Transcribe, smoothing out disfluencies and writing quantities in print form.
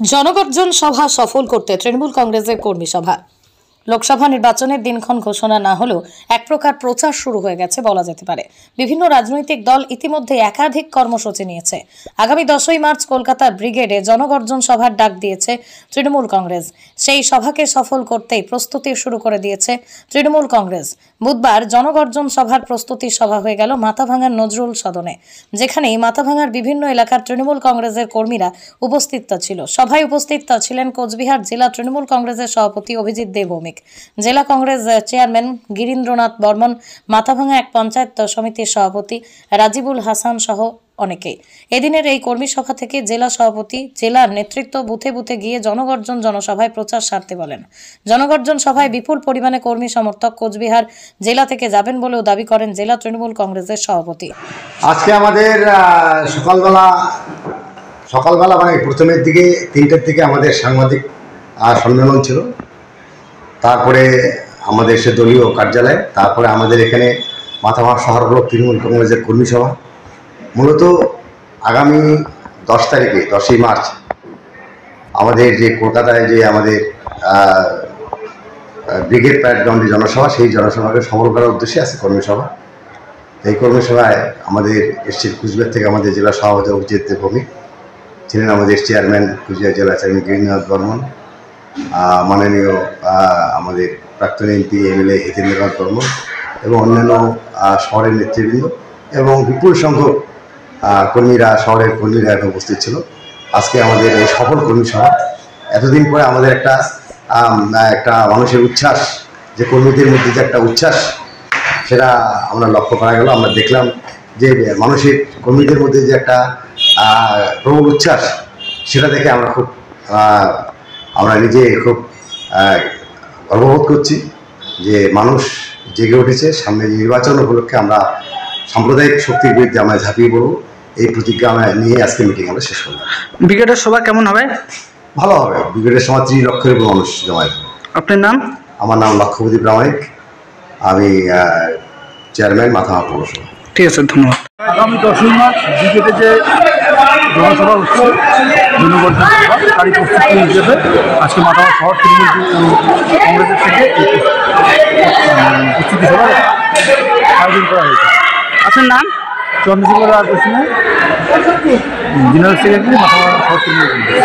জনগর্জন সভা সফল করতে তৃণমূল কংগ্রেসের কর্মী সভা। লোকসভা নির্বাচনের দিনক্ষণ ঘোষণা না হলেও এক প্রকার প্রচার শুরু হয়ে গেছে বলা যেতে পারে। বিভিন্ন রাজনৈতিক দল ইতিমধ্যে একাধিক কর্মসূচি নিয়েছে। আগামী 10ই মার্চ কলকাতার ব্রিগেডে জনগর্জন সভার ডাক দিয়েছে তৃণমূল কংগ্রেস। সেই সভাকে সফল করতেই প্রস্তুতি শুরু করে দিয়েছে তৃণমূল কংগ্রেস। বুধবার জনগর্জন সভার প্রস্তুতি সভা হয়ে গেল মাথাভাঙার নজরুল সদনে, যেখানেই মাথাভাঙার বিভিন্ন এলাকার তৃণমূল কংগ্রেসের কর্মীরা উপস্থিত ছিল। সভায় উপস্থিত ছিলেন কোচবিহার জেলা তৃণমূল কংগ্রেসের সভাপতি অভিজিৎ দে ভৌমিক, জেলা কংগ্রেস চেয়ারম্যান গিরীন্দ্রনাথ বর্মন, মাথাভাঙা এক পঞ্চায়েত সমিতির সভাপতি রাজিবুল হাসান সহ অনেকেই। এদিনের এই কর্মী সভা থেকে জেলা সভাপতি জেলার নেতৃত্ব বুথে বুথে গিয়ে জনগর্জন জনসভায় প্রচার সারতে বলেন। জনগর্জন সভায় বিপুল পরিমাণে কর্মী সমর্থক কোচবিহার জেলা থেকে যাবেন বলেও দাবি করেন জেলা তৃণমূল কংগ্রেসের সভাপতি। আজকে আমাদের সকালবেলা মানে প্রথমের দিকে 3টার দিকে আমাদের সাংবাদিক সম্মেলন ছিল, তারপরে আমাদের সে দলীয় কার্যালয়, তারপরে আমাদের এখানে মাথাভাঙা শহর ব্লক তৃণমূল কংগ্রেসের কর্মী সভা। মূলত আগামী 10 তারিখে 10ই মার্চ আমাদের যে কলকাতায় যে আমাদের ব্রিগেড প্যারেড গ্রাউন্ডে জনসভা, সেই জনসভাকে সফল করার উদ্দেশ্যে আছে কর্মী সভা। এই কর্মী সভায় আমাদের এসছেন কুচবিহার থেকে আমাদের জেলা সভাপতি অভিজিৎ দে ভৌমিক, ছিলেন আমাদের চেয়ারম্যান কুচবিহার জেলা চেয়ারম্যান গিরীন্দ্রনাথ বর্মন, মাননীয় আমাদের প্রাক্তন এমপি এমএলএ হিতেন্দ্রনাথ বর্মন এবং অন্যান্য শহরের নেতৃবৃন্দ এবং বিপুল সংখ্যক শহরের কর্মীরা উপস্থিত ছিল। আজকে আমাদের এই সফল কর্মী সভা, এতদিন পরে আমাদের একটা মানুষের উচ্ছ্বাস, যে কর্মীদের মধ্যে যে একটা উচ্ছ্বাস, সেটা আমরা লক্ষ্য করা গেল। আমরা দেখলাম যে মানুষের কর্মীদের মধ্যে যে একটা প্রবল উচ্ছ্বাস, সেটা দেখে আমরা নিজে খুব গর্ববোধ করছি যে মানুষ জেগে উঠেছে। সামনে নির্বাচন উপলক্ষে আমরা সাম্প্রদায়িক শক্তির বিরুদ্ধে আমরা ঝাঁপিয়ে পড়ব, এই প্রতিজ্ঞা আমরা নিয়ে আজকে মিটিং আমরা শেষ করলাম। ব্রিগেডের সভা কেমন হবে? ভালো হবে। ব্রিগেডের সভা 30 লক্ষের উপর মানুষ জমায়েত। আপনার নাম? আমার নাম লক্ষ্যপতি প্রামাণিক, আমি চেয়ারম্যান মাথাভাঙা পৌরসভা। ঠিক আছে, ধন্যবাদ। আগামী 10ই মার্চ ব্রিগেডে যে জনসভা হচ্ছে জনগর্জন সভা, তারই প্রস্তুতি হিসেবে আজকে মাথাভাঙা শহর তৃণমূল কংগ্রেসের থেকে প্রস্তুতি সভার আয়োজন করা হয়েছে। আপনার নাম? চন্দ্রশেখর রায়, জেনারেল সেক্রেটারি, মাথাভাঙা শহর তৃণমূল কংগ্রেস।